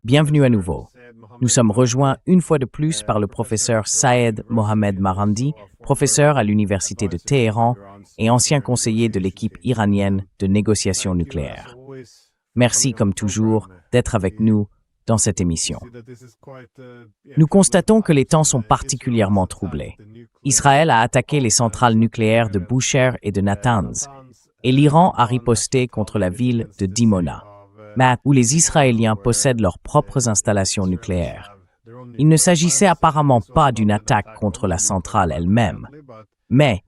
Bienvenue à nouveau. Nous sommes rejoints une fois de plus par le professeur Saed Mohamed Marandi, professeur à l'Université de Téhéran et ancien conseiller de l'équipe iranienne de négociation nucléaire. Merci, comme toujours, d'être avec nous dans cette émission. Nous constatons que les temps sont particulièrement troublés. Israël a attaqué les centrales nucléaires de Bushehr et de Natanz, et l'Iran a riposté contre la ville de Dimona, où les Israéliens possèdent leurs propres installations nucléaires. Il ne s'agissait apparemment pas d'une attaque contre la centrale elle-même, mais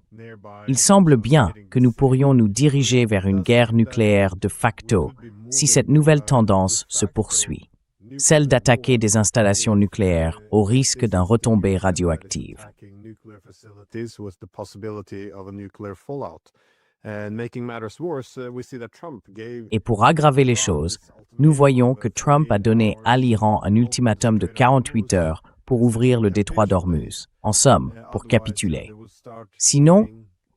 il semble bien que nous pourrions nous diriger vers une guerre nucléaire de facto si cette nouvelle tendance se poursuit, celle d'attaquer des installations nucléaires au risque d'un retombée radioactive. Et pour aggraver les choses, nous voyons que Trump a donné à l'Iran un ultimatum de 48 heures pour ouvrir le détroit d'Ormuz, en somme, pour capituler. Sinon,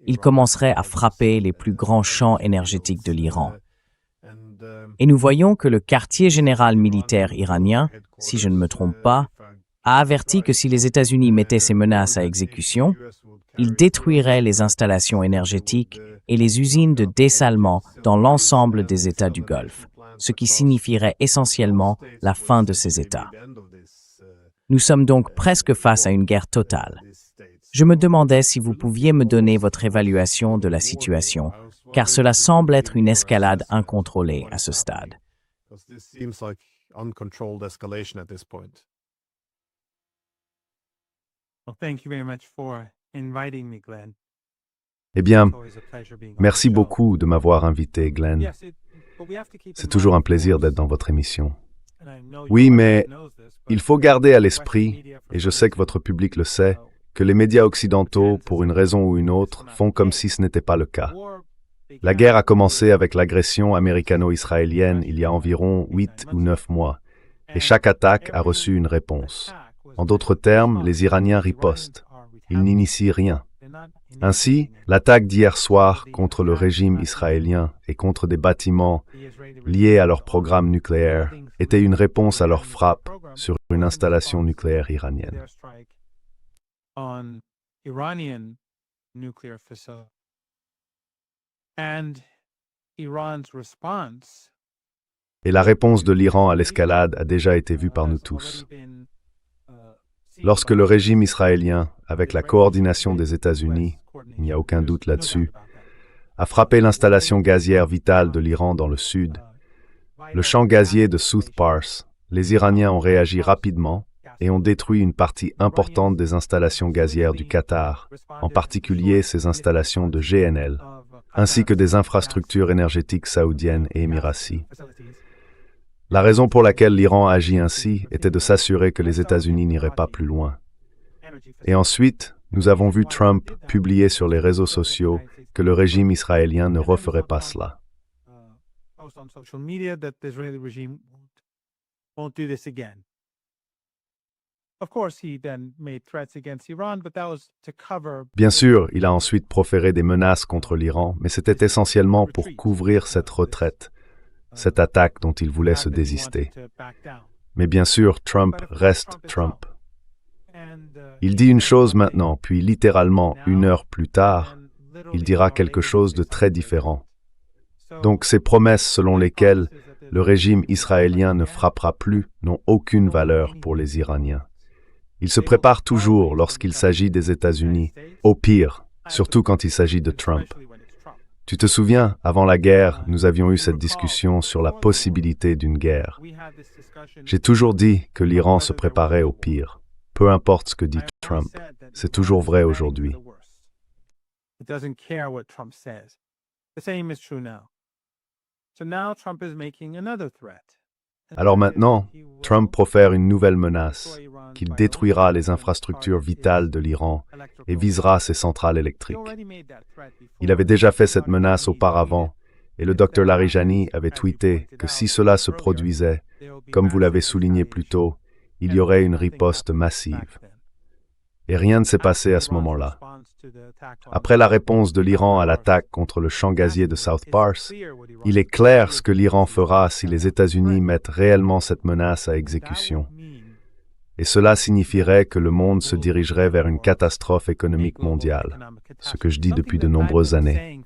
il commencerait à frapper les plus grands champs énergétiques de l'Iran. Et nous voyons que le quartier général militaire iranien, si je ne me trompe pas, a averti que si les États-Unis mettaient ces menaces à exécution, ils détruiraient les installations énergétiques et les usines de dessalement dans l'ensemble des États du Golfe, ce qui signifierait essentiellement la fin de ces États. Nous sommes donc presque face à une guerre totale. Je me demandais si vous pouviez me donner votre évaluation de la situation, car cela semble être une escalade incontrôlée à ce stade. Eh bien, merci beaucoup de m'avoir invité, Glenn. C'est toujours un plaisir d'être dans votre émission. Oui, mais il faut garder à l'esprit, et je sais que votre public le sait, que les médias occidentaux, pour une raison ou une autre, font comme si ce n'était pas le cas. La guerre a commencé avec l'agression américano-israélienne il y a environ 8 ou 9 mois, et chaque attaque a reçu une réponse. En d'autres termes, les Iraniens ripostent. Ils n'initient rien. Ainsi, l'attaque d'hier soir contre le régime israélien et contre des bâtiments liés à leur programme nucléaire était une réponse à leur frappe sur une installation nucléaire iranienne. Et la réponse de l'Iran à l'escalade a déjà été vue par nous tous. Lorsque le régime israélien, avec la coordination des États-Unis, il n'y a aucun doute là-dessus, a frappé l'installation gazière vitale de l'Iran dans le sud, le champ gazier de South Pars, les Iraniens ont réagi rapidement et ont détruit une partie importante des installations gazières du Qatar, en particulier ses installations de GNL, ainsi que des infrastructures énergétiques saoudiennes et émiraties. La raison pour laquelle l'Iran agit ainsi était de s'assurer que les États-Unis n'iraient pas plus loin. Et ensuite, nous avons vu Trump publier sur les réseaux sociaux que le régime israélien ne referait pas cela. Bien sûr, il a ensuite proféré des menaces contre l'Iran, mais c'était essentiellement pour couvrir cette retraite, cette attaque dont il voulait se désister. Mais bien sûr, Trump reste Trump. Il dit une chose maintenant, puis littéralement 1 heure plus tard, il dira quelque chose de très différent. Donc ces promesses selon lesquelles le régime israélien ne frappera plus n'ont aucune valeur pour les Iraniens. Il se prépare toujours lorsqu'il s'agit des États-Unis, au pire, surtout quand il s'agit de Trump. Tu te souviens, avant la guerre, nous avions eu cette discussion sur la possibilité d'une guerre. J'ai toujours dit que l'Iran se préparait au pire. Peu importe ce que dit Trump, c'est toujours vrai aujourd'hui. Alors maintenant, Trump profère une nouvelle menace, qu'il détruira les infrastructures vitales de l'Iran et visera ses centrales électriques. Il avait déjà fait cette menace auparavant, et le Dr Larijani avait tweeté que si cela se produisait, comme vous l'avez souligné plus tôt, il y aurait une riposte massive. Et rien ne s'est passé à ce moment-là. Après la réponse de l'Iran à l'attaque contre le champ gazier de South Pars, il est clair ce que l'Iran fera si les États-Unis mettent réellement cette menace à exécution. Et cela signifierait que le monde se dirigerait vers une catastrophe économique mondiale, ce que je dis depuis de nombreuses années.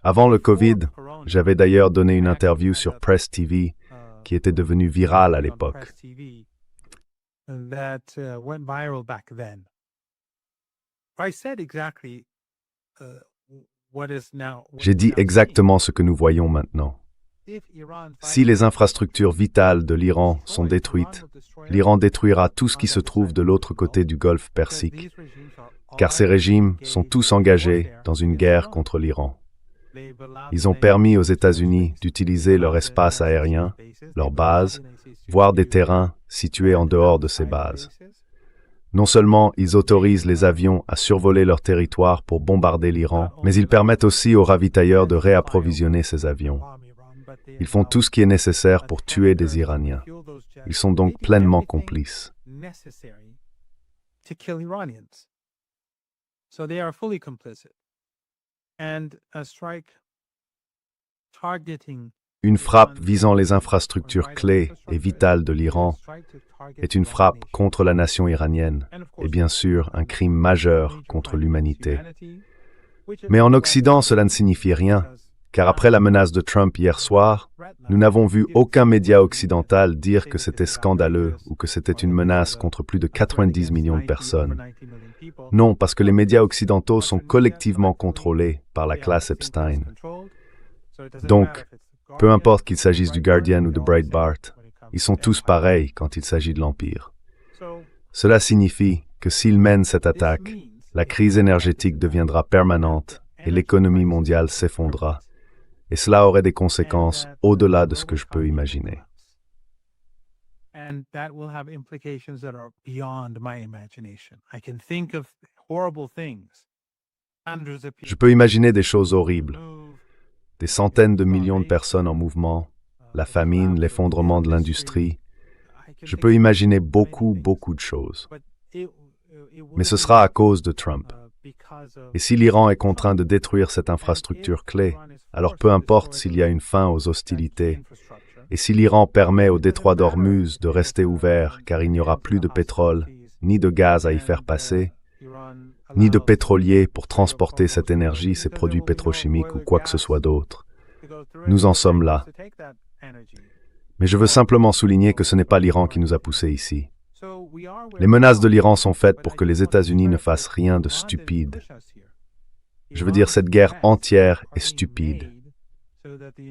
Avant le Covid, j'avais d'ailleurs donné une interview sur Press TV qui était devenue virale à l'époque. J'ai dit exactement ce que nous voyons maintenant. Si les infrastructures vitales de l'Iran sont détruites, l'Iran détruira tout ce qui se trouve de l'autre côté du golfe Persique, car ces régimes sont tous engagés dans une guerre contre l'Iran. Ils ont permis aux États-Unis d'utiliser leur espace aérien, leurs bases, voire des terrains situés en dehors de ces bases. Non seulement ils autorisent les avions à survoler leur territoire pour bombarder l'Iran, mais ils permettent aussi aux ravitailleurs de réapprovisionner ces avions. Ils font tout ce qui est nécessaire pour tuer des Iraniens. Ils sont donc pleinement complices. Une frappe visant les infrastructures clés et vitales de l'Iran est une frappe contre la nation iranienne et bien sûr un crime majeur contre l'humanité. Mais en Occident, cela ne signifie rien, car après la menace de Trump hier soir, nous n'avons vu aucun média occidental dire que c'était scandaleux ou que c'était une menace contre plus de 90 millions de personnes. Non, parce que les médias occidentaux sont collectivement contrôlés par la classe Epstein. Donc, peu importe qu'il s'agisse du Guardian ou de Breitbart, ils sont tous pareils quand il s'agit de l'Empire. Cela signifie que s'ils mènent cette attaque, la crise énergétique deviendra permanente et l'économie mondiale s'effondrera. Et cela aurait des conséquences au-delà de ce que je peux imaginer. Je peux imaginer des choses horribles. Des centaines de millions de personnes en mouvement, la famine, l'effondrement de l'industrie. Je peux imaginer beaucoup de choses. Mais ce sera à cause de Trump. Et si l'Iran est contraint de détruire cette infrastructure clé, alors peu importe s'il y a une fin aux hostilités, et si l'Iran permet au détroit d'Ormuz de rester ouvert car il n'y aura plus de pétrole, ni de gaz à y faire passer, ni de pétroliers pour transporter cette énergie, ces produits pétrochimiques ou quoi que ce soit d'autre. Nous en sommes là. Mais je veux simplement souligner que ce n'est pas l'Iran qui nous a poussés ici. Les menaces de l'Iran sont faites pour que les États-Unis ne fassent rien de stupide. Je veux dire, cette guerre entière est stupide.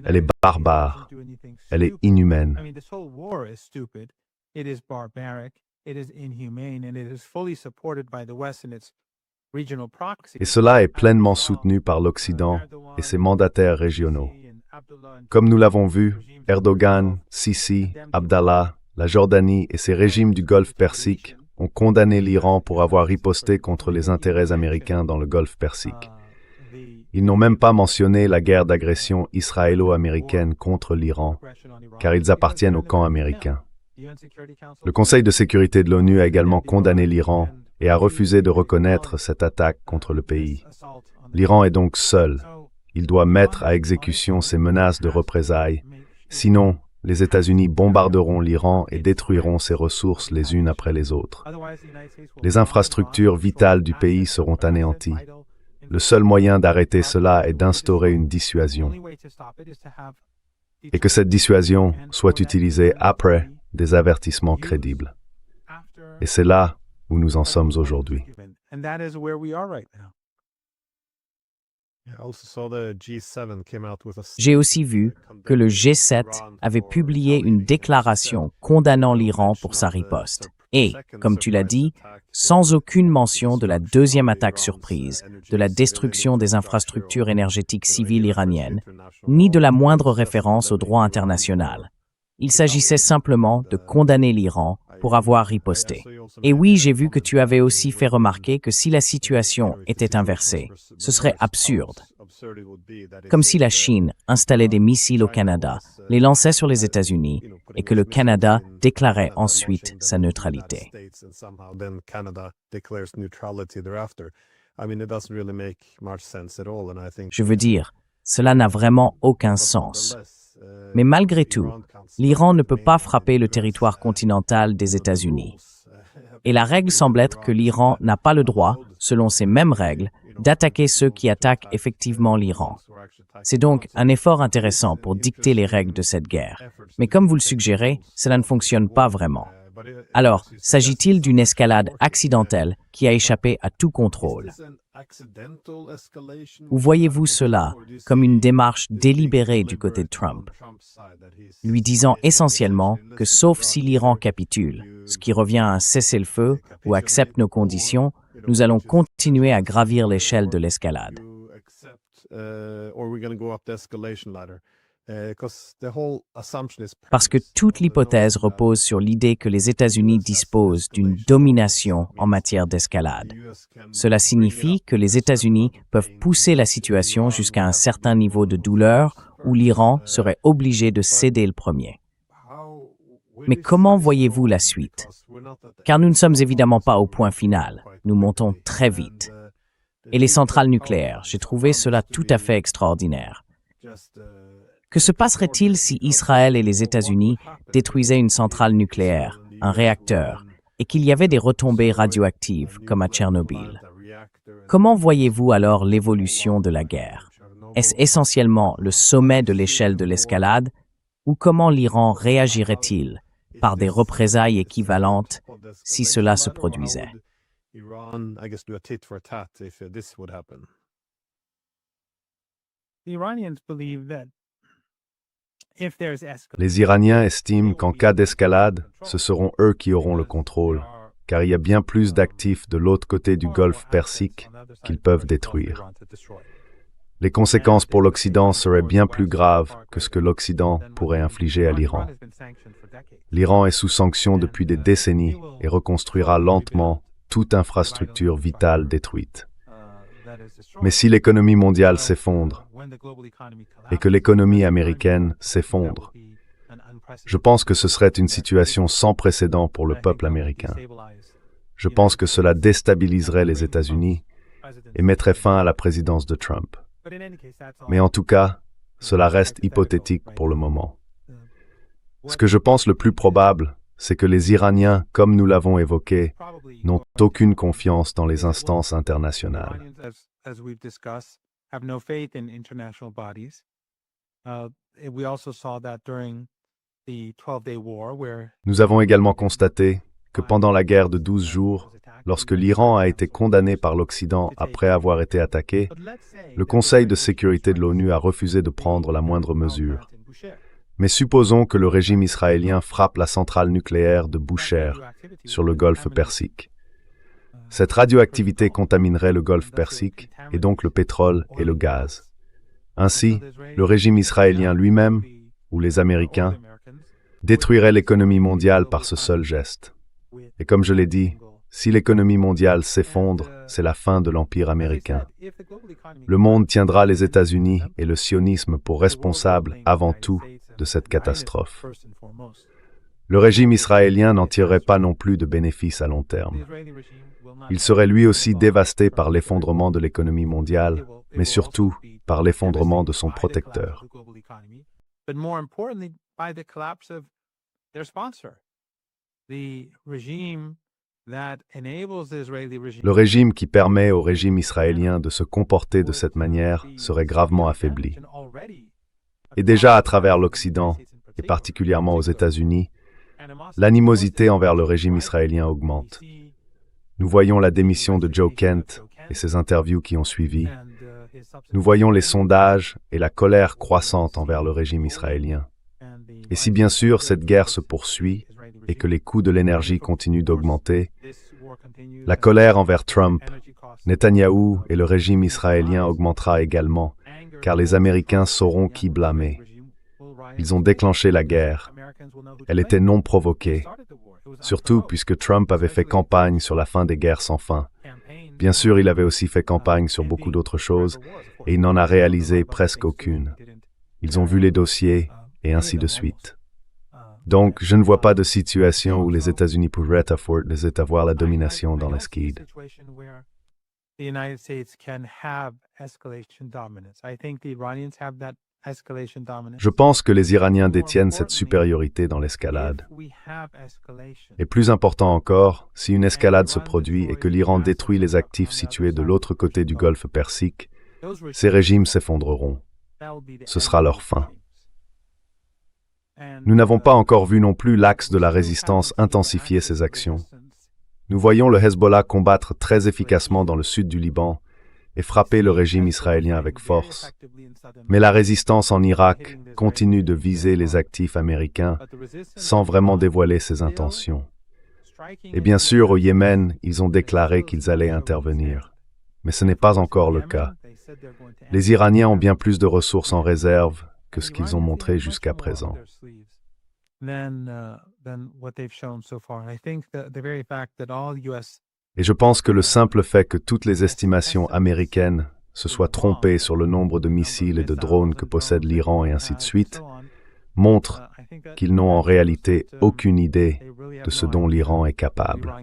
Elle est barbare. Elle est inhumaine. Et cela est pleinement soutenu par l'Occident et ses mandataires régionaux. Comme nous l'avons vu, Erdogan, Sisi, Abdallah, la Jordanie et ses régimes du Golfe Persique ont condamné l'Iran pour avoir riposté contre les intérêts américains dans le Golfe Persique. Ils n'ont même pas mentionné la guerre d'agression israélo-américaine contre l'Iran, car ils appartiennent au camp américain. Le Conseil de sécurité de l'ONU a également condamné l'Iran et a refusé de reconnaître cette attaque contre le pays. L'Iran est donc seul. Il doit mettre à exécution ces menaces de représailles. Sinon, les États-Unis bombarderont l'Iran et détruiront ses ressources les unes après les autres. Les infrastructures vitales du pays seront anéanties. Le seul moyen d'arrêter cela est d'instaurer une dissuasion. Et que cette dissuasion soit utilisée après des avertissements crédibles. Et c'est là où nous en sommes aujourd'hui. J'ai aussi vu que le G7 avait publié une déclaration condamnant l'Iran pour sa riposte. Et, comme tu l'as dit, sans aucune mention de la deuxième attaque surprise, de la destruction des infrastructures énergétiques civiles iraniennes, ni de la moindre référence au droit international. Il s'agissait simplement de condamner l'Iran pour avoir riposté. Et oui, j'ai vu que tu avais aussi fait remarquer que si la situation était inversée, ce serait absurde. Comme si la Chine installait des missiles au Canada, les lançait sur les États-Unis et que le Canada déclarait ensuite sa neutralité. Je veux dire, cela n'a vraiment aucun sens. Mais malgré tout, l'Iran ne peut pas frapper le territoire continental des États-Unis. Et la règle semble être que l'Iran n'a pas le droit, selon ces mêmes règles, d'attaquer ceux qui attaquent effectivement l'Iran. C'est donc un effort intéressant pour dicter les règles de cette guerre. Mais comme vous le suggérez, cela ne fonctionne pas vraiment. Alors, s'agit-il d'une escalade accidentelle qui a échappé à tout contrôle? Ou voyez-vous cela comme une démarche délibérée du côté de Trump, lui disant essentiellement que sauf si l'Iran capitule, ce qui revient à un cessez-le-feu ou accepte nos conditions, nous allons continuer à gravir l'échelle de l'escalade? Parce que toute l'hypothèse repose sur l'idée que les États-Unis disposent d'une domination en matière d'escalade. Cela signifie que les États-Unis peuvent pousser la situation jusqu'à un certain niveau de douleur où l'Iran serait obligé de céder le premier. Mais comment voyez-vous la suite? Car nous ne sommes évidemment pas au point final, nous montons très vite. Et les centrales nucléaires, j'ai trouvé cela tout à fait extraordinaire. Que se passerait-il si Israël et les États-Unis détruisaient une centrale nucléaire, un réacteur, et qu'il y avait des retombées radioactives, comme à Tchernobyl? Comment voyez-vous alors l'évolution de la guerre? Est-ce essentiellement le sommet de l'échelle de l'escalade, ou comment l'Iran réagirait-il par des représailles équivalentes si cela se produisait? Les Iraniens estiment qu'en cas d'escalade, ce seront eux qui auront le contrôle, car il y a bien plus d'actifs de l'autre côté du golfe Persique qu'ils peuvent détruire. Les conséquences pour l'Occident seraient bien plus graves que ce que l'Occident pourrait infliger à l'Iran. L'Iran est sous sanction depuis des décennies et reconstruira lentement toute infrastructure vitale détruite. Mais si l'économie mondiale s'effondre et que l'économie américaine s'effondre, je pense que ce serait une situation sans précédent pour le peuple américain. Je pense que cela déstabiliserait les États-Unis et mettrait fin à la présidence de Trump. Mais en tout cas, cela reste hypothétique pour le moment. Ce que je pense le plus probable, c'est que les Iraniens, comme nous l'avons évoqué, n'ont aucune confiance dans les instances internationales. Nous avons également constaté que pendant la guerre de 12 jours, lorsque l'Iran a été condamné par l'Occident après avoir été attaqué, le Conseil de sécurité de l'ONU a refusé de prendre la moindre mesure. Mais supposons que le régime israélien frappe la centrale nucléaire de Bushehr, sur le golfe Persique. Cette radioactivité contaminerait le golfe Persique, et donc le pétrole et le gaz. Ainsi, le régime israélien lui-même, ou les Américains, détruirait l'économie mondiale par ce seul geste. Et comme je l'ai dit, si l'économie mondiale s'effondre, c'est la fin de l'Empire américain. Le monde tiendra les États-Unis et le sionisme pour responsables, avant tout, de cette catastrophe. Le régime israélien n'en tirerait pas non plus de bénéfices à long terme. Il serait lui aussi dévasté par l'effondrement de l'économie mondiale, mais surtout par l'effondrement de son protecteur. Le régime qui permet au régime israélien de se comporter de cette manière serait gravement affaibli. Et déjà à travers l'Occident, et particulièrement aux États-Unis, l'animosité envers le régime israélien augmente. Nous voyons la démission de Joe Kent et ses interviews qui ont suivi. Nous voyons les sondages et la colère croissante envers le régime israélien. Et si bien sûr cette guerre se poursuit et que les coûts de l'énergie continuent d'augmenter, la colère envers Trump, Netanyahou et le régime israélien augmentera également, car les Américains sauront qui blâmer. Ils ont déclenché la guerre. Elle était non provoquée, surtout puisque Trump avait fait campagne sur la fin des guerres sans fin. Bien sûr, il avait aussi fait campagne sur beaucoup d'autres choses, et il n'en a réalisé presque aucune. Ils ont vu les dossiers, et ainsi de suite. Donc, je ne vois pas de situation où les États-Unis pourraient avoir la domination dans l'Esquide. Je pense que les Iraniens détiennent cette supériorité dans l'escalade. Et plus important encore, si une escalade se produit et que l'Iran détruit les actifs situés de l'autre côté du golfe Persique, ces régimes s'effondreront. Ce sera leur fin. Nous n'avons pas encore vu non plus l'axe de la résistance intensifier ses actions. Nous voyons le Hezbollah combattre très efficacement dans le sud du Liban et frapper le régime israélien avec force. Mais la résistance en Irak continue de viser les actifs américains sans vraiment dévoiler ses intentions. Et bien sûr, au Yémen, ils ont déclaré qu'ils allaient intervenir. Mais ce n'est pas encore le cas. Les Iraniens ont bien plus de ressources en réserve que ce qu'ils ont montré jusqu'à présent. Et je pense que le simple fait que toutes les estimations américaines se soient trompées sur le nombre de missiles et de drones que possède l'Iran et ainsi de suite, montre qu'ils n'ont en réalité aucune idée de ce dont l'Iran est capable.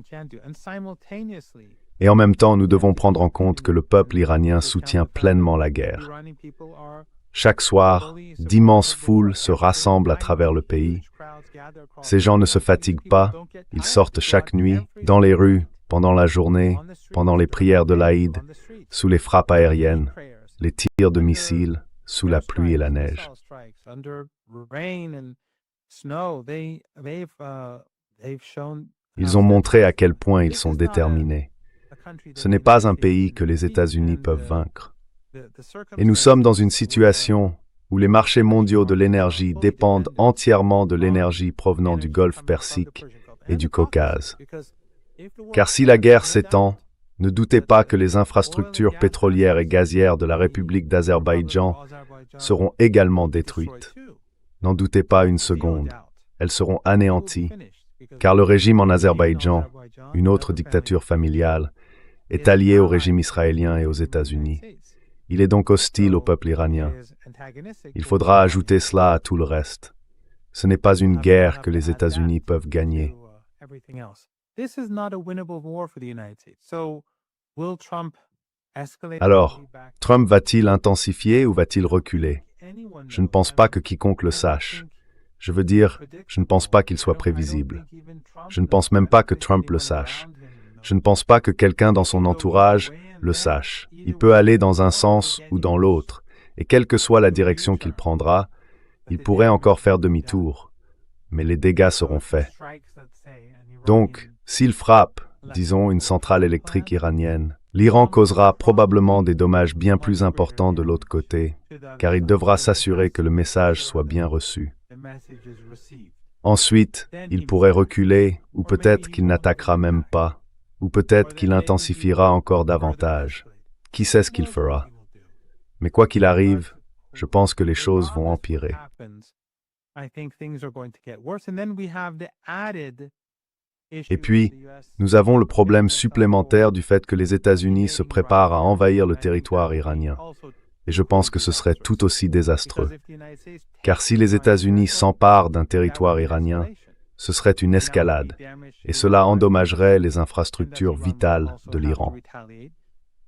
Et en même temps, nous devons prendre en compte que le peuple iranien soutient pleinement la guerre. Chaque soir, d'immenses foules se rassemblent à travers le pays. Ces gens ne se fatiguent pas, ils sortent chaque nuit, dans les rues, pendant la journée, pendant les prières de l'Aïd, sous les frappes aériennes, les tirs de missiles, sous la pluie et la neige. Ils ont montré à quel point ils sont déterminés. Ce n'est pas un pays que les États-Unis peuvent vaincre. Et nous sommes dans une situation où les marchés mondiaux de l'énergie dépendent entièrement de l'énergie provenant du golfe Persique et du Caucase. Car si la guerre s'étend, ne doutez pas que les infrastructures pétrolières et gazières de la République d'Azerbaïdjan seront également détruites. N'en doutez pas une seconde, elles seront anéanties, car le régime en Azerbaïdjan, une autre dictature familiale, est allié au régime israélien et aux États-Unis. Il est donc hostile au peuple iranien. Il faudra ajouter cela à tout le reste. Ce n'est pas une guerre que les États-Unis peuvent gagner. Alors, Trump va-t-il intensifier ou va-t-il reculer? Je ne pense pas que quiconque le sache. Je veux dire, je ne pense pas qu'il soit prévisible. Je ne pense même pas que Trump le sache. Je ne pense pas que quelqu'un dans son entourage le sache. Il peut aller dans un sens ou dans l'autre, et quelle que soit la direction qu'il prendra, il pourrait encore faire demi-tour. Mais les dégâts seront faits. Donc, s'il frappe, disons, une centrale électrique iranienne, l'Iran causera probablement des dommages bien plus importants de l'autre côté, car il devra s'assurer que le message soit bien reçu. Ensuite, il pourrait reculer, ou peut-être qu'il n'attaquera même pas, ou peut-être qu'il intensifiera encore davantage. Qui sait ce qu'il fera? Mais quoi qu'il arrive, je pense que les choses vont empirer. Et puis, nous avons le problème supplémentaire du fait que les États-Unis se préparent à envahir le territoire iranien. Et je pense que ce serait tout aussi désastreux. Car si les États-Unis s'emparent d'un territoire iranien, ce serait une escalade, et cela endommagerait les infrastructures vitales de l'Iran.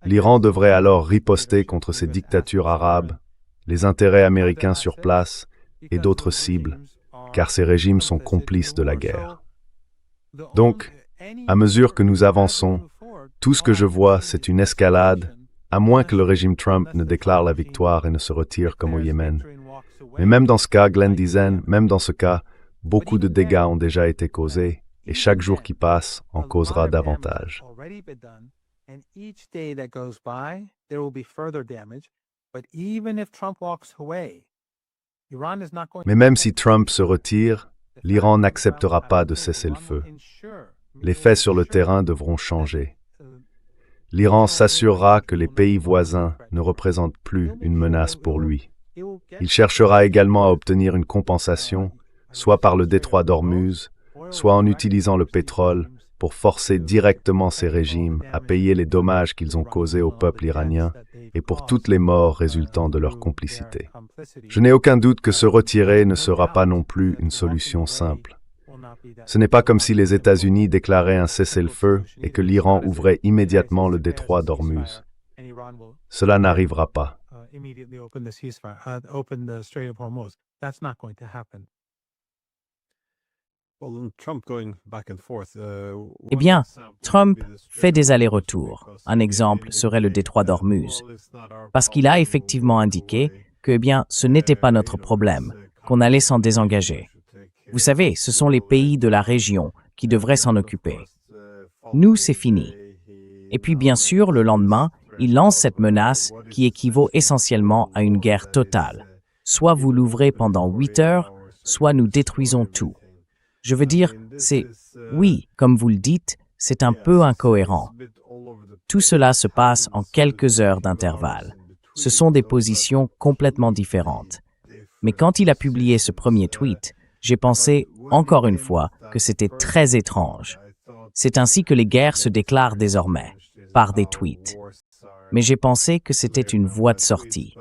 L'Iran devrait alors riposter contre ces dictatures arabes, les intérêts américains sur place et d'autres cibles, car ces régimes sont complices de la guerre. Donc, à mesure que nous avançons, tout ce que je vois, c'est une escalade, à moins que le régime Trump ne déclare la victoire et ne se retire comme au Yémen. Mais même dans ce cas, Glenn disait, même dans ce cas, beaucoup de dégâts ont déjà été causés, et chaque jour qui passe en causera davantage. Mais même si Trump se retire, l'Iran n'acceptera pas de cesser le feu. Les faits sur le terrain devront changer. L'Iran s'assurera que les pays voisins ne représentent plus une menace pour lui. Il cherchera également à obtenir une compensation, soit par le détroit d'Ormuz, soit en utilisant le pétrole pour forcer directement ces régimes à payer les dommages qu'ils ont causés au peuple iranien et pour toutes les morts résultant de leur complicité. Je n'ai aucun doute que se retirer ne sera pas non plus une solution simple. Ce n'est pas comme si les États-Unis déclaraient un cessez-le-feu et que l'Iran ouvrait immédiatement le détroit d'Ormuz. Cela n'arrivera pas. Eh bien, Trump fait des allers-retours. Un exemple serait le détroit d'Ormuz, parce qu'il a effectivement indiqué que, eh bien, ce n'était pas notre problème, qu'on allait s'en désengager. Vous savez, ce sont les pays de la région qui devraient s'en occuper. Nous, c'est fini. Et puis, bien sûr, le lendemain, il lance cette menace qui équivaut essentiellement à une guerre totale. Soit vous l'ouvrez pendant 8 heures, soit nous détruisons tout. Je veux dire, oui, comme vous le dites, c'est un peu incohérent. Tout cela se passe en quelques heures d'intervalle. Ce sont des positions complètement différentes. Mais quand il a publié ce premier tweet, j'ai pensé, encore une fois, que c'était très étrange. C'est ainsi que les guerres se déclarent désormais, par des tweets. Mais j'ai pensé que c'était une voie de sortie.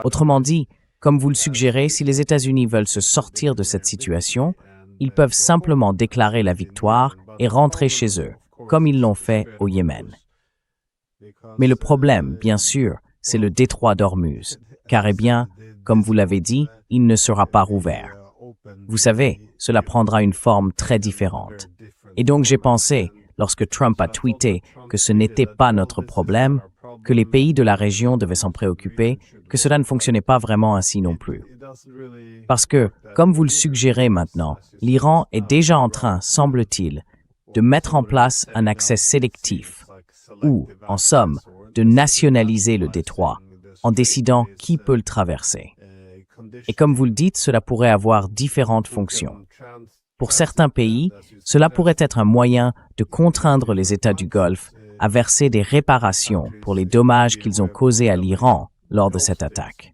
Autrement dit, comme vous le suggérez, si les États-Unis veulent se sortir de cette situation, ils peuvent simplement déclarer la victoire et rentrer chez eux, comme ils l'ont fait au Yémen. Mais le problème, bien sûr, c'est le détroit d'Ormuz, car, eh bien, comme vous l'avez dit, il ne sera pas rouvert. Vous savez, cela prendra une forme très différente. Et donc j'ai pensé, lorsque Trump a tweeté que ce n'était pas notre problème, que les pays de la région devaient s'en préoccuper, que cela ne fonctionnait pas vraiment ainsi non plus. Parce que, comme vous le suggérez maintenant, l'Iran est déjà en train, semble-t-il, de mettre en place un accès sélectif, ou, en somme, de nationaliser le détroit, en décidant qui peut le traverser. Et comme vous le dites, cela pourrait avoir différentes fonctions. Pour certains pays, cela pourrait être un moyen de contraindre les États du Golfe à verser des réparations pour les dommages qu'ils ont causés à l'Iran lors de cette attaque.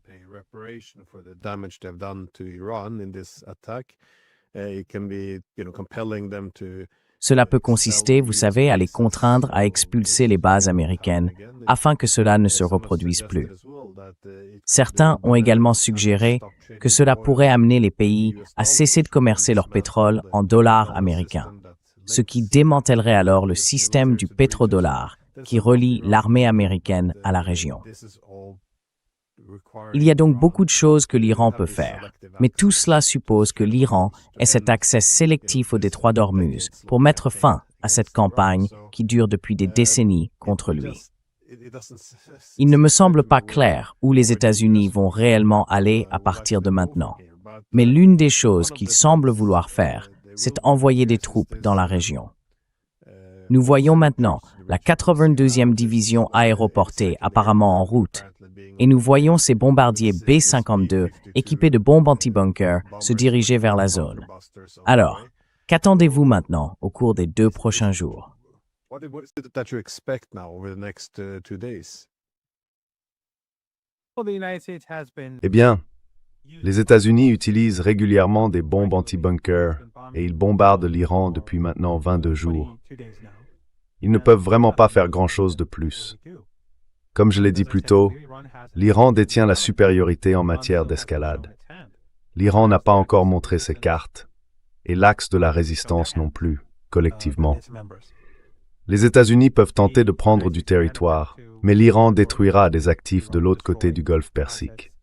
Cela peut consister, vous savez, à les contraindre à expulser les bases américaines afin que cela ne se reproduise plus. Certains ont également suggéré que cela pourrait amener les pays à cesser de commercer leur pétrole en dollars américains, ce qui démantèlerait alors le système du pétrodollar qui relie l'armée américaine à la région. Il y a donc beaucoup de choses que l'Iran peut faire, mais tout cela suppose que l'Iran ait cet accès sélectif au détroit d'Ormuz pour mettre fin à cette campagne qui dure depuis des décennies contre lui. Il ne me semble pas clair où les États-Unis vont réellement aller à partir de maintenant, mais l'une des choses qu'ils semblent vouloir faire, c'est envoyer des troupes dans la région. Nous voyons maintenant la 82e division aéroportée apparemment en route, et nous voyons ces bombardiers B-52 équipés de bombes anti-bunker se diriger vers la zone. Alors, qu'attendez-vous maintenant au cours des 2 prochains jours? Eh bien, les États-Unis utilisent régulièrement des bombes anti-bunker et ils bombardent l'Iran depuis maintenant 22 jours. Ils ne peuvent vraiment pas faire grand-chose de plus. Comme je l'ai dit plus tôt, l'Iran détient la supériorité en matière d'escalade. L'Iran n'a pas encore montré ses cartes, et l'axe de la résistance non plus, collectivement. Les États-Unis peuvent tenter de prendre du territoire, mais l'Iran détruira des actifs de l'autre côté du golfe Persique.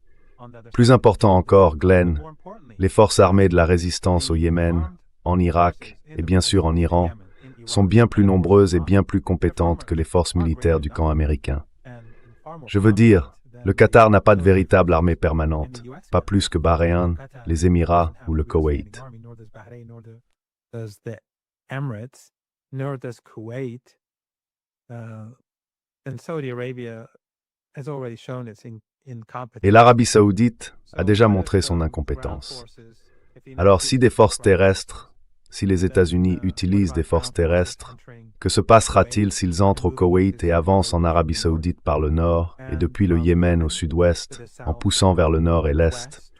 Plus important encore, Glenn, les forces armées de la résistance au Yémen, en Irak et bien sûr en Iran, sont bien plus nombreuses et bien plus compétentes que les forces militaires du camp américain. Je veux dire, le Qatar n'a pas de véritable armée permanente, pas plus que Bahreïn, les Émirats ou le Koweït. Et l'Arabie saoudite a déjà montré son incompétence. Alors si des forces terrestres, si les États-Unis utilisent des forces terrestres, que se passera-t-il s'ils entrent au Koweït et avancent en Arabie saoudite par le nord et depuis le Yémen au sud-ouest, en poussant vers le nord et l'est?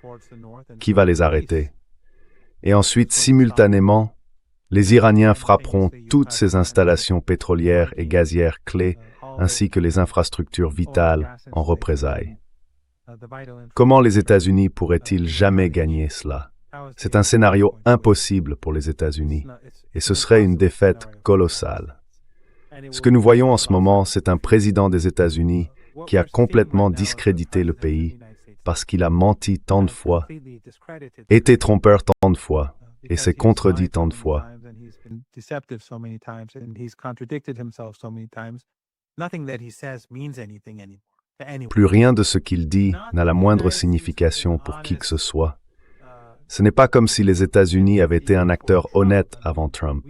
Qui va les arrêter? Et ensuite, simultanément, les Iraniens frapperont toutes ces installations pétrolières et gazières clés, ainsi que les infrastructures vitales en représailles. Comment les États-Unis pourraient-ils jamais gagner cela? C'est un scénario impossible pour les États-Unis, et ce serait une défaite colossale. Ce que nous voyons en ce moment, c'est un président des États-Unis qui a complètement discrédité le pays parce qu'il a menti tant de fois, été trompeur tant de fois, et s'est contredit tant de fois. Plus rien de ce qu'il dit n'a la moindre signification pour qui que ce soit. Ce n'est pas comme si les États-Unis avaient été un acteur honnête avant Trump.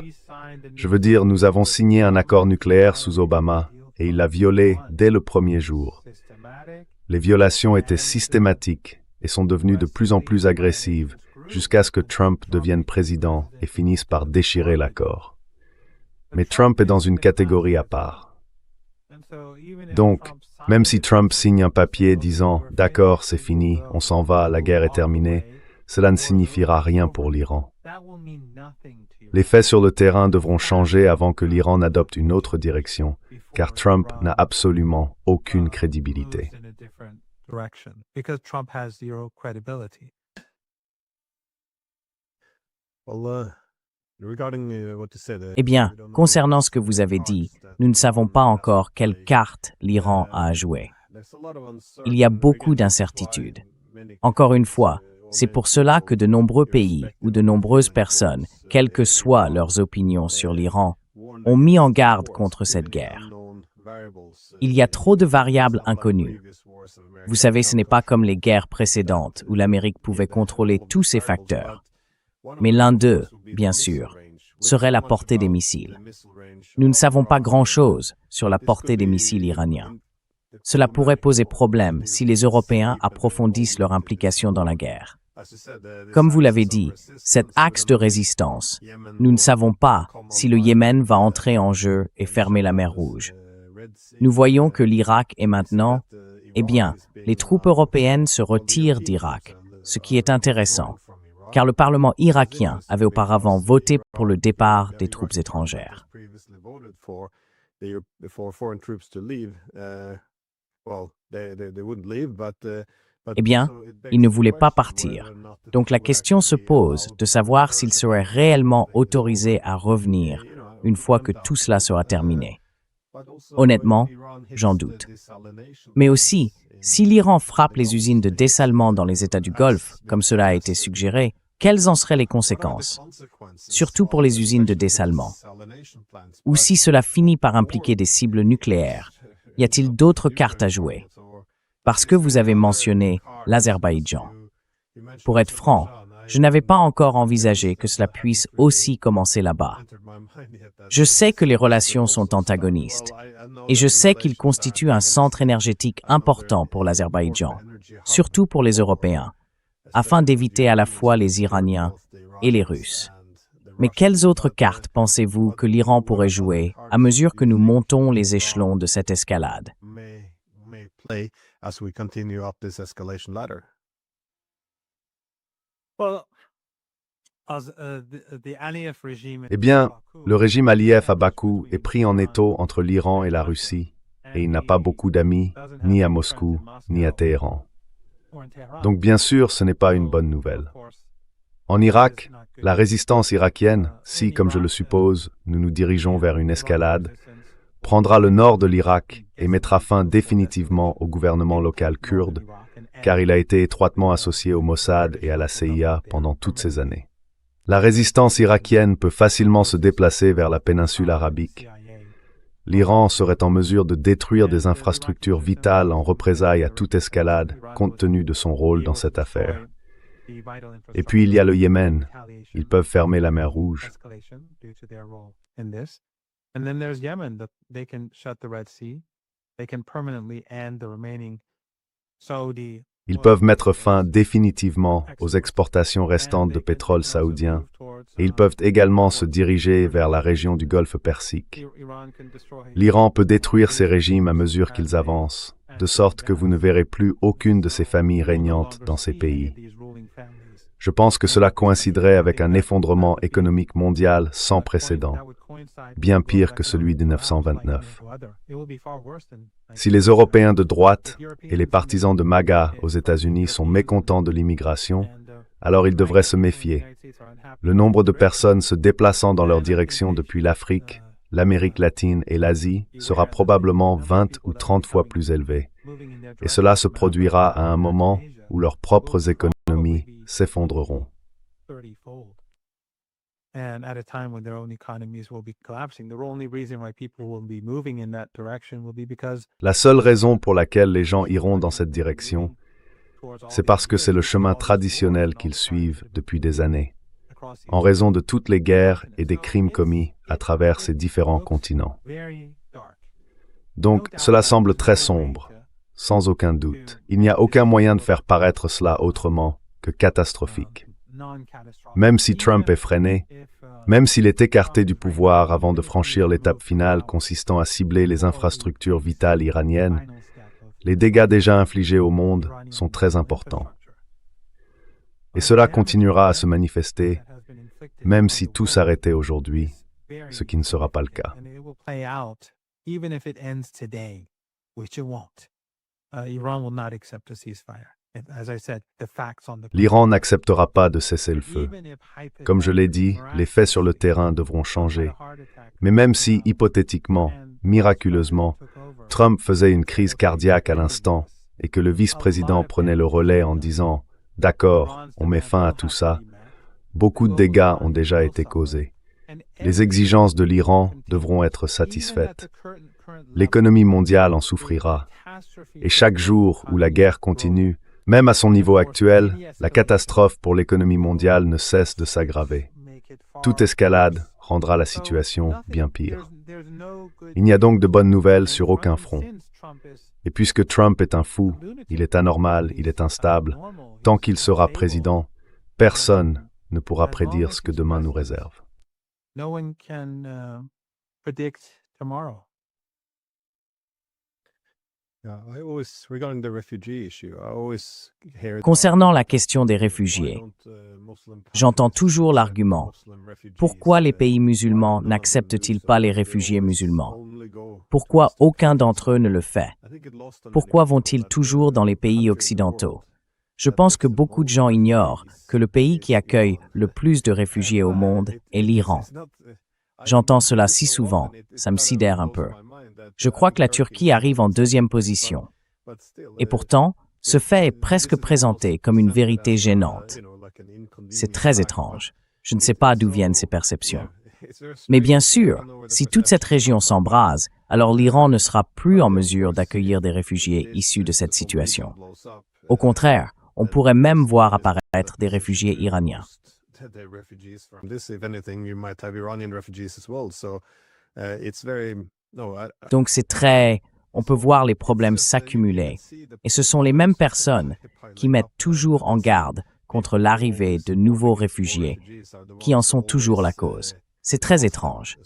Je veux dire, nous avons signé un accord nucléaire sous Obama et il l'a violé dès le premier jour. Les violations étaient systématiques et sont devenues de plus en plus agressives jusqu'à ce que Trump devienne président et finisse par déchirer l'accord. Mais Trump est dans une catégorie à part. Donc, même si Trump signe un papier disant « D'accord, c'est fini, on s'en va, la guerre est terminée », cela ne signifiera rien pour l'Iran. Les faits sur le terrain devront changer avant que l'Iran n'adopte une autre direction, car Trump n'a absolument aucune crédibilité. Eh bien, concernant ce que vous avez dit, nous ne savons pas encore quelle carte l'Iran a à jouer. Il y a beaucoup d'incertitudes. Encore une fois, c'est pour cela que de nombreux pays ou de nombreuses personnes, quelles que soient leurs opinions sur l'Iran, ont mis en garde contre cette guerre. Il y a trop de variables inconnues. Vous savez, ce n'est pas comme les guerres précédentes où l'Amérique pouvait contrôler tous ces facteurs. Mais l'un d'eux, bien sûr, serait la portée des missiles. Nous ne savons pas grand-chose sur la portée des missiles iraniens. Cela pourrait poser problème si les Européens approfondissent leur implication dans la guerre. Comme vous l'avez dit, cet axe de résistance, nous ne savons pas si le Yémen va entrer en jeu et fermer la mer Rouge. Nous voyons que l'Irak est maintenant, eh bien, les troupes européennes se retirent d'Irak, ce qui est intéressant, car le Parlement irakien avait auparavant voté pour le départ des troupes étrangères. Eh bien, ils ne voulaient pas partir. Donc la question se pose de savoir s'ils seraient réellement autorisés à revenir une fois que tout cela sera terminé. Honnêtement, j'en doute. Mais aussi, si l'Iran frappe les usines de dessalement dans les États du Golfe, comme cela a été suggéré, quelles en seraient les conséquences? Surtout pour les usines de dessalement. Ou si cela finit par impliquer des cibles nucléaires, y a-t-il d'autres cartes à jouer? Parce que vous avez mentionné l'Azerbaïdjan. Pour être franc, je n'avais pas encore envisagé que cela puisse aussi commencer là-bas. Je sais que les relations sont antagonistes, et je sais qu'il constitue un centre énergétique important pour l'Azerbaïdjan, surtout pour les Européens, afin d'éviter à la fois les Iraniens et les Russes. Mais quelles autres cartes pensez-vous que l'Iran pourrait jouer à mesure que nous montons les échelons de cette escalade? Eh bien, le régime Aliyev à Bakou est pris en étau entre l'Iran et la Russie, et il n'a pas beaucoup d'amis, ni à Moscou, ni à Téhéran. Donc bien sûr, ce n'est pas une bonne nouvelle. En Irak, la résistance irakienne, si, comme je le suppose, nous nous dirigeons vers une escalade, prendra le nord de l'Irak et mettra fin définitivement au gouvernement local kurde, car il a été étroitement associé au Mossad et à la CIA pendant toutes ces années. La résistance irakienne peut facilement se déplacer vers la péninsule arabique. L'Iran serait en mesure de détruire des infrastructures vitales en représailles à toute escalade, compte tenu de son rôle dans cette affaire. Et puis il y a le Yémen. Ils peuvent fermer la mer Rouge. Ils peuvent mettre fin définitivement aux exportations restantes de pétrole saoudien et ils peuvent également se diriger vers la région du Golfe Persique. L'Iran peut détruire ces régimes à mesure qu'ils avancent, de sorte que vous ne verrez plus aucune de ces familles régnantes dans ces pays. Je pense que cela coïnciderait avec un effondrement économique mondial sans précédent, bien pire que celui de 1929. Si les Européens de droite et les partisans de MAGA aux États-Unis sont mécontents de l'immigration, alors ils devraient se méfier. Le nombre de personnes se déplaçant dans leur direction depuis l'Afrique, l'Amérique latine et l'Asie sera probablement 20 ou 30 fois plus élevé. Et cela se produira à un moment où leurs propres économies s'effondreront. La seule raison pour laquelle les gens iront dans cette direction, c'est parce que c'est le chemin traditionnel qu'ils suivent depuis des années, en raison de toutes les guerres et des crimes commis à travers ces différents continents. Donc, cela semble très sombre, sans aucun doute. Il n'y a aucun moyen de faire paraître cela autrement que catastrophique. Même si Trump est freiné, même s'il est écarté du pouvoir avant de franchir l'étape finale consistant à cibler les infrastructures vitales iraniennes, les dégâts déjà infligés au monde sont très importants. Et cela continuera à se manifester, même si tout s'arrêtait aujourd'hui, ce qui ne sera pas le cas. L'Iran n'acceptera pas de cesser le feu. Comme je l'ai dit, les faits sur le terrain devront changer. Mais même si, hypothétiquement, miraculeusement, Trump faisait une crise cardiaque à l'instant et que le vice-président prenait le relais en disant « D'accord, on met fin à tout ça », beaucoup de dégâts ont déjà été causés. Les exigences de l'Iran devront être satisfaites. L'économie mondiale en souffrira. Et chaque jour où la guerre continue, même à son niveau actuel, la catastrophe pour l'économie mondiale ne cesse de s'aggraver. Toute escalade rendra la situation bien pire. Il n'y a donc de bonnes nouvelles sur aucun front. Et puisque Trump est un fou, il est anormal, il est instable, tant qu'il sera président, personne ne pourra prédire ce que demain nous réserve. Concernant la question des réfugiés, j'entends toujours l'argument « Pourquoi les pays musulmans n'acceptent-ils pas les réfugiés musulmans? Pourquoi aucun d'entre eux ne le fait? Pourquoi vont-ils toujours dans les pays occidentaux ?» Je pense que beaucoup de gens ignorent que le pays qui accueille le plus de réfugiés au monde est l'Iran. J'entends cela si souvent, ça me sidère un peu. Je crois que la Turquie arrive en deuxième position. Et pourtant, ce fait est presque présenté comme une vérité gênante. C'est très étrange. Je ne sais pas d'où viennent ces perceptions. Mais bien sûr, si toute cette région s'embrase, alors l'Iran ne sera plus en mesure d'accueillir des réfugiés issus de cette situation. Au contraire, on pourrait même voir apparaître des réfugiés iraniens. Donc on peut voir les problèmes s'accumuler. Et ce sont les mêmes personnes qui mettent toujours en garde contre l'arrivée de nouveaux réfugiés, qui en sont toujours la cause. C'est très étrange.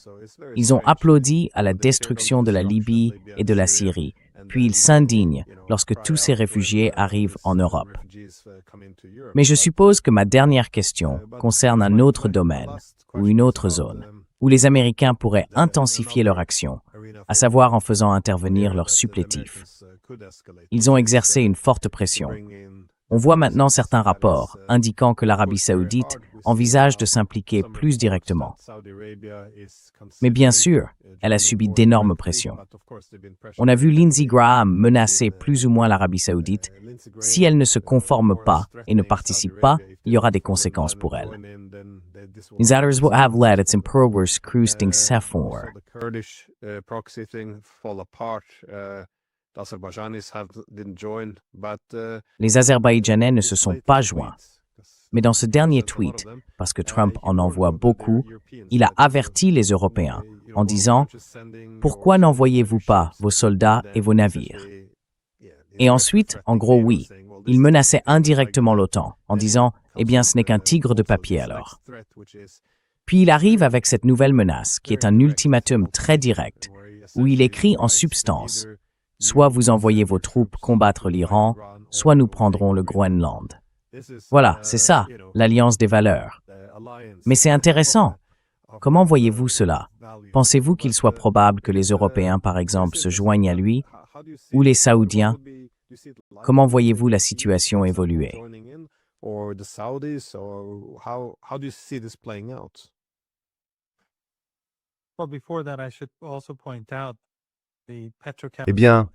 Ils ont applaudi à la destruction de la Libye et de la Syrie, puis ils s'indignent lorsque tous ces réfugiés arrivent en Europe. Mais je suppose que ma dernière question concerne un autre domaine ou une autre zone, où les Américains pourraient intensifier leur action, à savoir en faisant intervenir leurs supplétifs. Ils ont exercé une forte pression. On voit maintenant certains rapports indiquant que l'Arabie saoudite envisage de s'impliquer plus directement. Mais bien sûr, elle a subi d'énormes pressions. On a vu Lindsey Graham menacer plus ou moins l'Arabie saoudite. Si elle ne se conforme pas et ne participe pas, il y aura des conséquences pour elle. Les others will have led its improvers cruising Sephora. Les Azerbaïdjanais ne se sont pas joints. Mais dans ce dernier tweet, parce que Trump en envoie beaucoup, il a averti les Européens en disant « Pourquoi n'envoyez-vous pas vos soldats et vos navires ?» Et ensuite, en gros, oui, il menaçait indirectement l'OTAN en disant « Eh bien, ce n'est qu'un tigre de papier alors. » Puis il arrive avec cette nouvelle menace, qui est un ultimatum très direct, où il écrit en substance « Soit vous envoyez vos troupes combattre l'Iran, soit nous prendrons le Groenland. » Voilà, c'est ça, l'alliance des valeurs. Mais c'est intéressant. Comment voyez-vous cela? Pensez-vous qu'il soit probable que les Européens, par exemple, se joignent à lui, ou les Saoudiens? Comment voyez-vous la situation évoluer? Eh bien,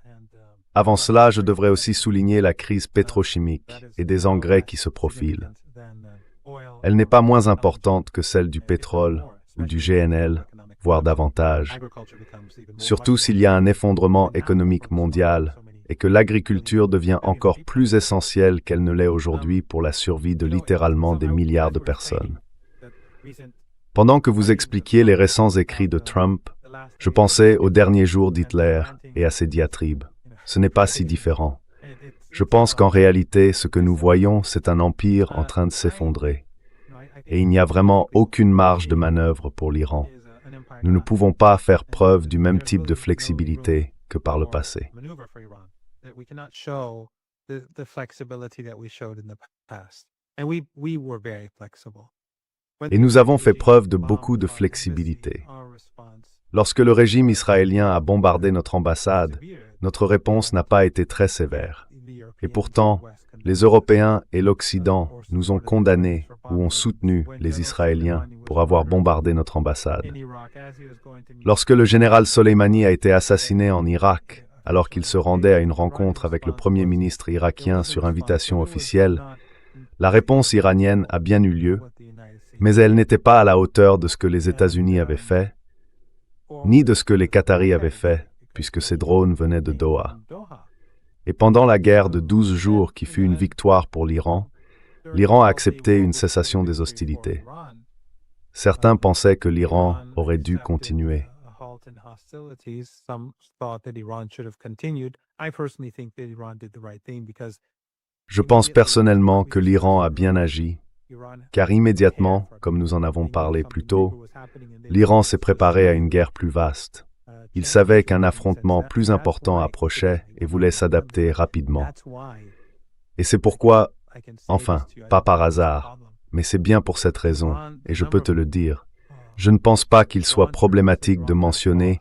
avant cela, je devrais aussi souligner la crise pétrochimique et des engrais qui se profilent. Elle n'est pas moins importante que celle du pétrole ou du GNL, voire davantage, surtout s'il y a un effondrement économique mondial et que l'agriculture devient encore plus essentielle qu'elle ne l'est aujourd'hui pour la survie de littéralement des milliards de personnes. Pendant que vous expliquiez les récents écrits de Trump, je pensais aux derniers jours d'Hitler et à ses diatribes. Ce n'est pas si différent. Je pense qu'en réalité, ce que nous voyons, c'est un empire en train de s'effondrer. Et il n'y a vraiment aucune marge de manœuvre pour l'Iran. Nous ne pouvons pas faire preuve du même type de flexibilité que par le passé. Et nous avons fait preuve de beaucoup de flexibilité. Lorsque le régime israélien a bombardé notre ambassade, notre réponse n'a pas été très sévère. Et pourtant, les Européens et l'Occident nous ont condamnés ou ont soutenu les Israéliens pour avoir bombardé notre ambassade. Lorsque le général Soleimani a été assassiné en Irak, alors qu'il se rendait à une rencontre avec le Premier ministre irakien sur invitation officielle, la réponse iranienne a bien eu lieu, mais elle n'était pas à la hauteur de ce que les États-Unis avaient fait, ni de ce que les Qataris avaient fait, puisque ces drones venaient de Doha. Et pendant la guerre de 12 jours qui fut une victoire pour l'Iran, l'Iran a accepté une cessation des hostilités. Certains pensaient que l'Iran aurait dû continuer. Je pense personnellement que l'Iran a bien agi, car immédiatement, comme nous en avons parlé plus tôt, l'Iran s'est préparé à une guerre plus vaste. Il savait qu'un affrontement plus important approchait et voulait s'adapter rapidement. Et c'est pourquoi, enfin, pas par hasard, mais c'est bien pour cette raison, et je peux te le dire, je ne pense pas qu'il soit problématique de mentionner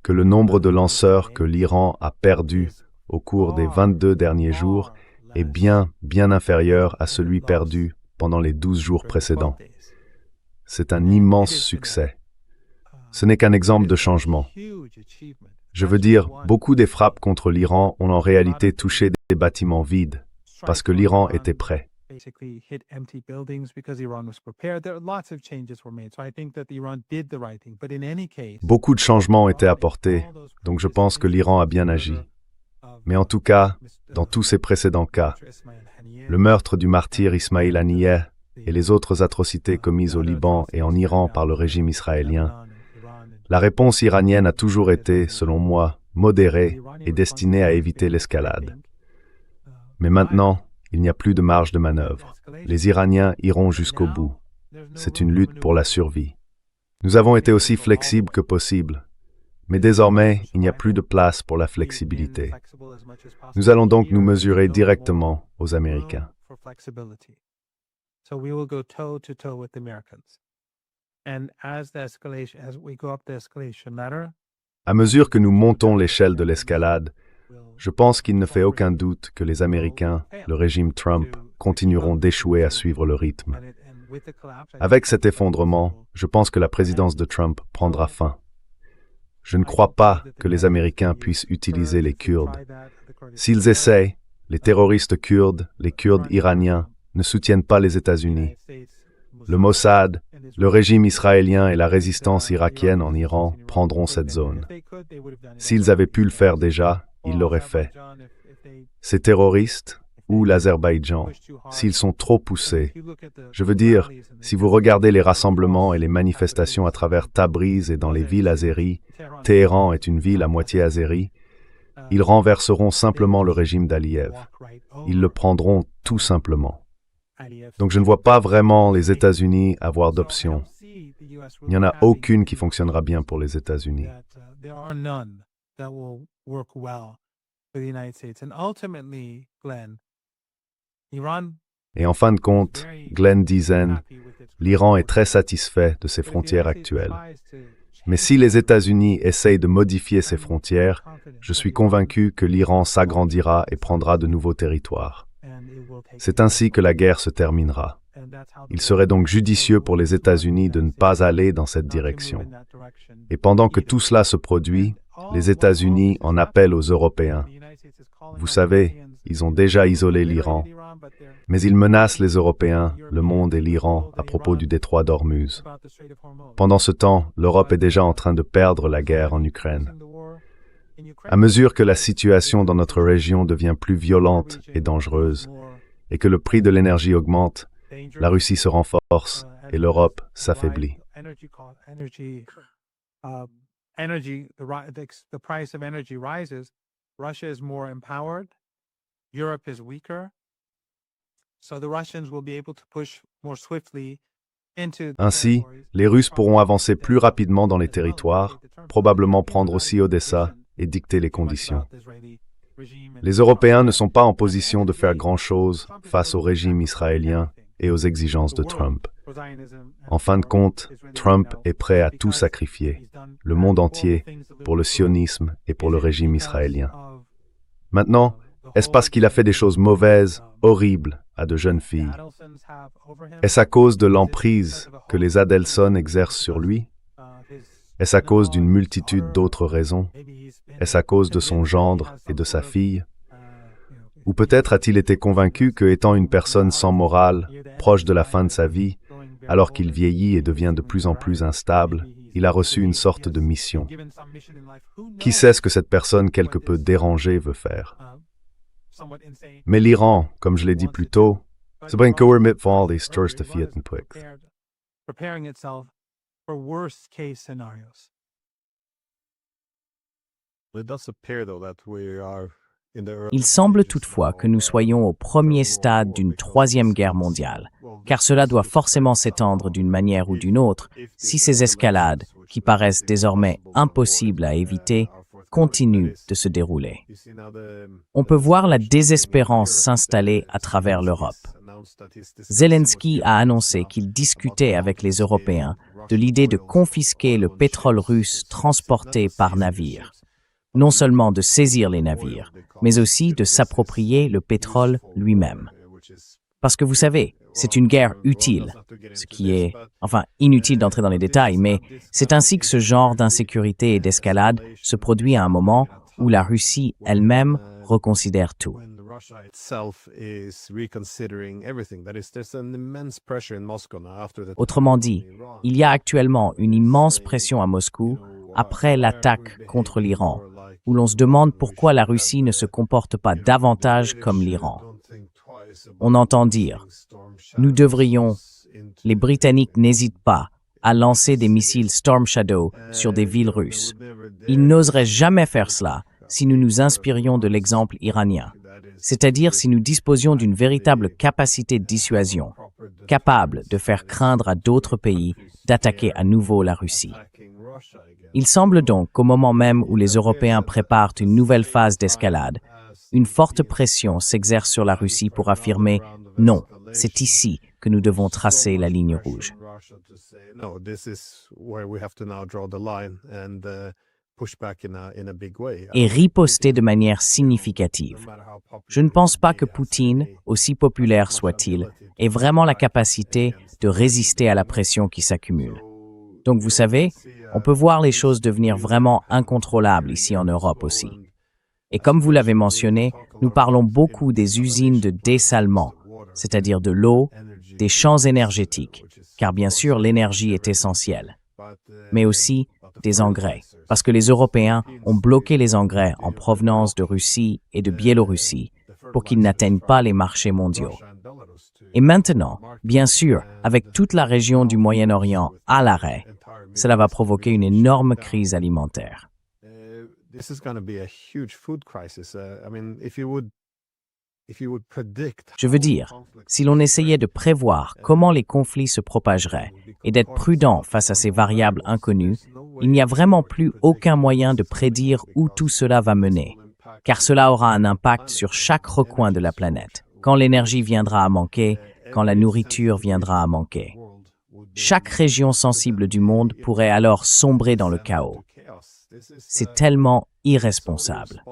que le nombre de lanceurs que l'Iran a perdus au cours des 22 derniers jours est bien inférieur à celui perdu pendant les 12 jours précédents. C'est un immense succès. Ce n'est qu'un exemple de changement. Je veux dire, beaucoup des frappes contre l'Iran ont en réalité touché des bâtiments vides, parce que l'Iran était prêt. Beaucoup de changements ont été apportés, donc je pense que l'Iran a bien agi. Mais en tout cas, dans tous ces précédents cas, le meurtre du martyr Ismail Haniyeh et les autres atrocités commises au Liban et en Iran par le régime israélien, la réponse iranienne a toujours été, selon moi, modérée et destinée à éviter l'escalade. Mais maintenant, il n'y a plus de marge de manœuvre. Les Iraniens iront jusqu'au bout. C'est une lutte pour la survie. Nous avons été aussi flexibles que possible, mais désormais, il n'y a plus de place pour la flexibilité. Nous allons donc nous mesurer directement aux Américains. À mesure que nous montons l'échelle de l'escalade, je pense qu'il ne fait aucun doute que les Américains, le régime Trump, continueront d'échouer à suivre le rythme. Avec cet effondrement, je pense que la présidence de Trump prendra fin. Je ne crois pas que les Américains puissent utiliser les Kurdes. S'ils essaient, les terroristes kurdes, les Kurdes iraniens, ne soutiennent pas les États-Unis. Le Mossad, le régime israélien et la résistance irakienne en Iran prendront cette zone. S'ils avaient pu le faire déjà, ils l'auraient fait. Ces terroristes, ou l'Azerbaïdjan, s'ils sont trop poussés, je veux dire, si vous regardez les rassemblements et les manifestations à travers Tabriz et dans les villes azéries, Téhéran est une ville à moitié azérie, ils renverseront simplement le régime d'Aliyev. Ils le prendront tout simplement. Donc je ne vois pas vraiment les États-Unis avoir d'option. Il n'y en a aucune qui fonctionnera bien pour les États-Unis. Et en fin de compte, Glenn Dizen, l'Iran est très satisfait de ses frontières actuelles. Mais si les États-Unis essayent de modifier ces frontières, je suis convaincu que l'Iran s'agrandira et prendra de nouveaux territoires. C'est ainsi que la guerre se terminera. Il serait donc judicieux pour les États-Unis de ne pas aller dans cette direction. Et pendant que tout cela se produit, les États-Unis en appellent aux Européens. Vous savez, ils ont déjà isolé l'Iran, mais ils menacent les Européens, le monde et l'Iran à propos du détroit d'Ormuz. Pendant ce temps, l'Europe est déjà en train de perdre la guerre en Ukraine. À mesure que la situation dans notre région devient plus violente et dangereuse, et que le prix de l'énergie augmente, la Russie se renforce et l'Europe s'affaiblit. The price of energy rises, Russia is more empowered, Europe is weaker, so the Russians will be able to push more swiftly into. Ainsi, les Russes pourront avancer plus rapidement dans les territoires, probablement prendre aussi Odessa et dicter les conditions. Les Européens ne sont pas en position de faire grand-chose face au régime israélien et aux exigences de Trump. En fin de compte, Trump est prêt à tout sacrifier, le monde entier, pour le sionisme et pour le régime israélien. Maintenant, est-ce parce qu'il a fait des choses mauvaises, horribles, à de jeunes filles? Est-ce à cause de l'emprise que les Adelson exercent sur lui? Est-ce à cause d'une multitude d'autres raisons? Est-ce à cause de son gendre et de sa fille? Ou peut-être a-t-il été convaincu que, étant une personne sans morale, proche de la fin de sa vie, alors qu'il vieillit et devient de plus en plus instable, il a reçu une sorte de mission. Qui sait ce que cette personne quelque peu dérangée veut faire? Mais l'Iran, comme je l'ai dit plus tôt, c'est pas une cour mitval des största fiendenplikt. Preparing itself for worst case scenarios. It does appear though that we are. Il semble toutefois que nous soyons au premier stade d'une troisième guerre mondiale, car cela doit forcément s'étendre d'une manière ou d'une autre si ces escalades, qui paraissent désormais impossibles à éviter, continuent de se dérouler. On peut voir la désespérance s'installer à travers l'Europe. Zelensky a annoncé qu'il discutait avec les Européens de l'idée de confisquer le pétrole russe transporté par navire. Non seulement de saisir les navires, mais aussi de s'approprier le pétrole lui-même. Parce que vous savez, c'est une guerre utile, ce qui est, inutile d'entrer dans les détails, mais c'est ainsi que ce genre d'insécurité et d'escalade se produit à un moment où la Russie elle-même reconsidère tout. Autrement dit, il y a actuellement une immense pression à Moscou après l'attaque contre l'Iran, où l'on se demande pourquoi la Russie ne se comporte pas davantage comme l'Iran. On entend dire « Nous devrions… » Les Britanniques n'hésitent pas à lancer des missiles Storm Shadow sur des villes russes. Ils n'oseraient jamais faire cela si nous nous inspirions de l'exemple iranien, c'est-à-dire si nous disposions d'une véritable capacité de dissuasion, capable de faire craindre à d'autres pays d'attaquer à nouveau la Russie. Il semble donc qu'au moment même où les Européens préparent une nouvelle phase d'escalade, une forte pression s'exerce sur la Russie pour affirmer « Non, c'est ici que nous devons tracer la ligne rouge ». Et riposter de manière significative. Je ne pense pas que Poutine, aussi populaire soit-il, ait vraiment la capacité de résister à la pression qui s'accumule. Donc vous savez, on peut voir les choses devenir vraiment incontrôlables ici en Europe aussi. Et comme vous l'avez mentionné, nous parlons beaucoup des usines de dessalement, c'est-à-dire de l'eau, des champs énergétiques, car bien sûr l'énergie est essentielle, mais aussi des engrais, parce que les Européens ont bloqué les engrais en provenance de Russie et de Biélorussie pour qu'ils n'atteignent pas les marchés mondiaux. Et maintenant, bien sûr, avec toute la région du Moyen-Orient à l'arrêt, cela va provoquer une énorme crise alimentaire. Je veux dire, si l'on essayait de prévoir comment les conflits se propageraient et d'être prudent face à ces variables inconnues, il n'y a vraiment plus aucun moyen de prédire où tout cela va mener, car cela aura un impact sur chaque recoin de la planète. quand l'énergie viendra à manquer, quand la nourriture viendra à manquer. Chaque région sensible du monde pourrait alors sombrer dans le chaos. C'est tellement irresponsable.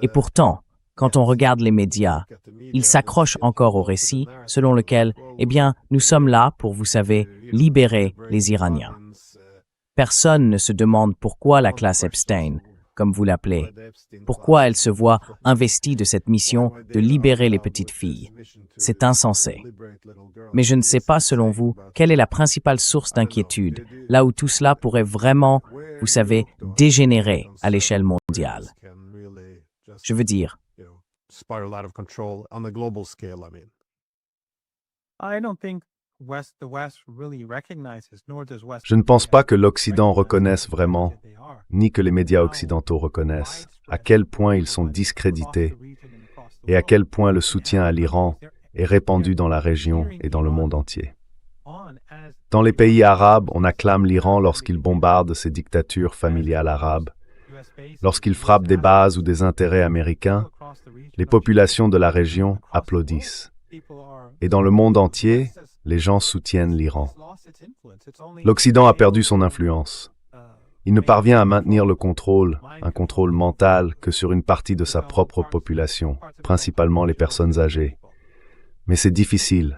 Et pourtant, quand on regarde les médias, ils s'accrochent encore au récit selon lequel, nous sommes là pour, vous savez, libérer les Iraniens. Personne ne se demande pourquoi la classe Epstein, comme vous l'appelez, pourquoi elle se voit investie de cette mission de libérer les petites filles. C'est insensé. Mais je ne sais pas, selon vous, quelle est la principale source d'inquiétude, là où tout cela pourrait vraiment, vous savez, dégénérer à l'échelle mondiale. Je veux dire, spiral out of control on the global scale, I mean. I don't think the West really recognizes, nor does West. Je ne pense pas que l'Occident reconnaisse vraiment, ni que les médias occidentaux reconnaissent, à quel point ils sont discrédités et à quel point le soutien à l'Iran est répandu dans la région et dans le monde entier. Dans les pays arabes, on acclame l'Iran lorsqu'il bombarde ses dictatures familiales arabes. Lorsqu'il frappe des bases ou des intérêts américains, les populations de la région applaudissent. Et dans le monde entier, les gens soutiennent l'Iran. L'Occident a perdu son influence. Il ne parvient à maintenir le contrôle, un contrôle mental, que sur une partie de sa propre population, principalement les personnes âgées. Mais c'est difficile.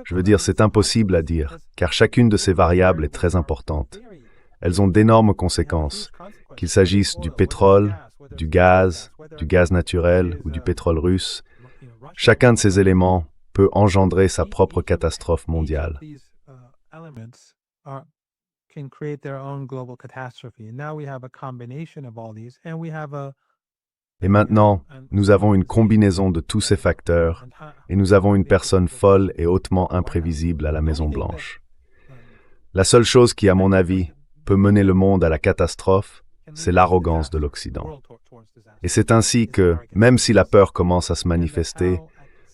Je veux dire, c'est impossible à dire, car chacune de ces variables est très importante. Elles ont d'énormes conséquences, qu'il s'agisse du pétrole, du gaz naturel ou du pétrole russe. Chacun de ces éléments peut engendrer sa propre catastrophe mondiale. Et maintenant, nous avons une combinaison de tous ces facteurs et nous avons une personne folle et hautement imprévisible à la Maison-Blanche. La seule chose qui, à mon avis, peut mener le monde à la catastrophe, c'est l'arrogance de l'Occident. Et c'est ainsi que, même si la peur commence à se manifester,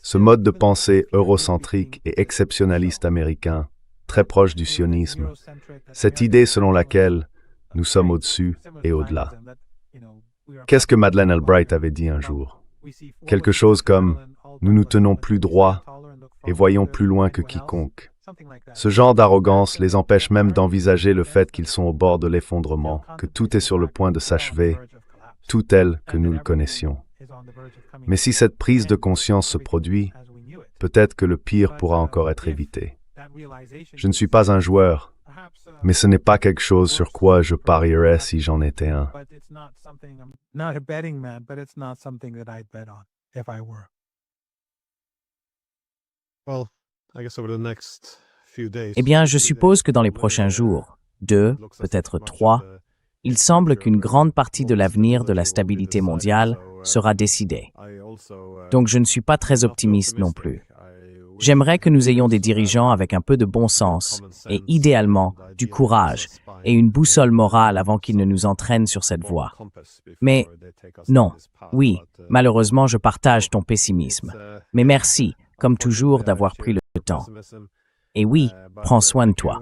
ce mode de pensée eurocentrique et exceptionnaliste américain, très proche du sionisme, cette idée selon laquelle nous sommes au-dessus et au-delà. Qu'est-ce que Madeleine Albright avait dit un jour? Quelque chose comme « nous nous tenons plus droit et voyons plus loin que quiconque ». Ce genre d'arrogance les empêche même d'envisager le fait qu'ils sont au bord de l'effondrement, que tout est sur le point de s'achever, tout tel que nous le connaissions. Mais si cette prise de conscience se produit, peut-être que le pire pourra encore être évité. Je ne suis pas un joueur, mais ce n'est pas quelque chose sur quoi je parierais si j'en étais un. Well, I guess over the next few days. je suppose que dans les prochains jours, 2, peut-être 3, il semble qu'une grande partie de l'avenir de la stabilité mondiale sera décidée. Donc je ne suis pas très optimiste non plus. J'aimerais que nous ayons des dirigeants avec un peu de bon sens et idéalement du courage et une boussole morale avant qu'ils ne nous entraînent sur cette voie. Mais non, oui, malheureusement je partage ton pessimisme. Mais merci, comme toujours, d'avoir pris le temps. Et oui, prends soin de toi.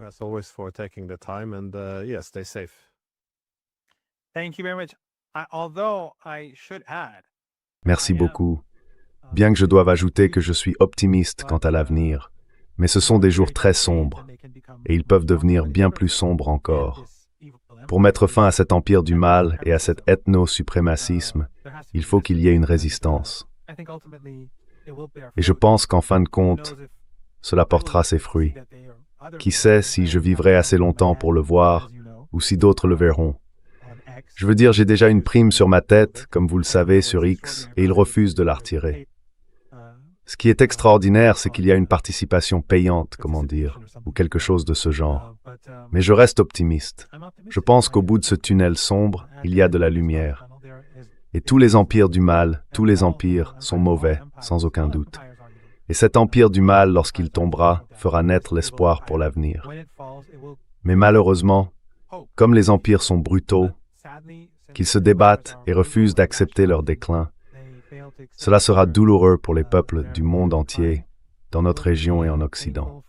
Merci beaucoup. Bien que je doive ajouter que je suis optimiste quant à l'avenir, mais ce sont des jours très sombres, et ils peuvent devenir bien plus sombres encore. Pour mettre fin à cet empire du mal et à cet ethno-suprémacisme, il faut qu'il y ait une résistance. Et je pense qu'en fin de compte, cela portera ses fruits. Qui sait si je vivrai assez longtemps pour le voir, ou si d'autres le verront. Je veux dire, j'ai déjà une prime sur ma tête, comme vous le savez, sur X, et ils refusent de la retirer. Ce qui est extraordinaire, c'est qu'il y a une participation payante, comment dire, ou quelque chose de ce genre. Mais je reste optimiste. Je pense qu'au bout de ce tunnel sombre, il y a de la lumière. Et tous les empires du mal, tous les empires sont mauvais, sans aucun doute. Et cet empire du mal, lorsqu'il tombera, fera naître l'espoir pour l'avenir. Mais malheureusement, comme les empires sont brutaux, qu'ils se débattent et refusent d'accepter leur déclin, cela sera douloureux pour les peuples du monde entier, dans notre région et en Occident.